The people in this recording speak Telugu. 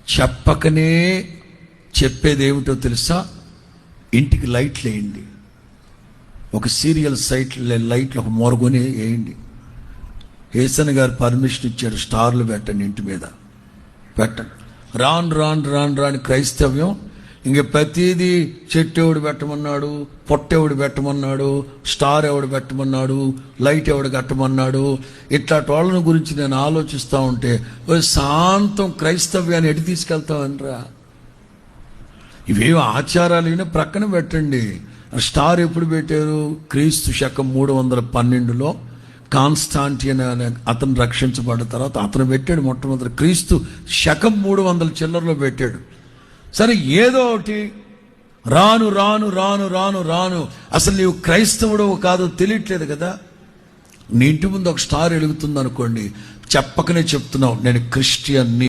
చెప్పకనే చెప్పేది ఏమిటో తెలుసా? ఇంటికి లైట్లు వేయండి, ఒక సీరియల్ లైట్లు ఒక మొరగొని వేయండి. ఏసన్ గారు పర్మిషన్ ఇచ్చాడు, స్టార్లు పెట్టండి, ఇంటి మీద పెట్టండి. రాను క్రైస్తవ్యం ఇంక ప్రతిదీ చెట్టు ఎవడు పెట్టమన్నాడు, పొట్ట ఎవడు పెట్టమన్నాడు, స్టార్ ఎవడు పెట్టమన్నాడు, లైట్ ఎవడు కట్టమన్నాడు, ఇట్లాంటి వాళ్ళని గురించి నేను ఆలోచిస్తూ ఉంటే శాంతం క్రైస్తవ్యాన్ని ఎటు తీసుకెళ్తామనరా? ఇవేమి ఆచారాలు అయినా ప్రక్కన పెట్టండి. స్టార్ ఎప్పుడు పెట్టారు? క్రీస్తు శకం 312లో కాన్స్టాంటియన్ అనే అతను రక్షించబడిన తర్వాత అతను పెట్టాడు మొట్టమొదటి. క్రీస్తు శకం 300 చిల్లరలో పెట్టాడు. సరే, ఏదో ఒకటి రాను అసలు నీవు క్రైస్తవుడు కాదో తెలియట్లేదు కదా. నీ ఇంటి ముందు ఒక స్టార్ వెలుగుతుంది అనుకోండి, చెప్పకనే చెప్తున్నావు నేను క్రిస్టియన్ని.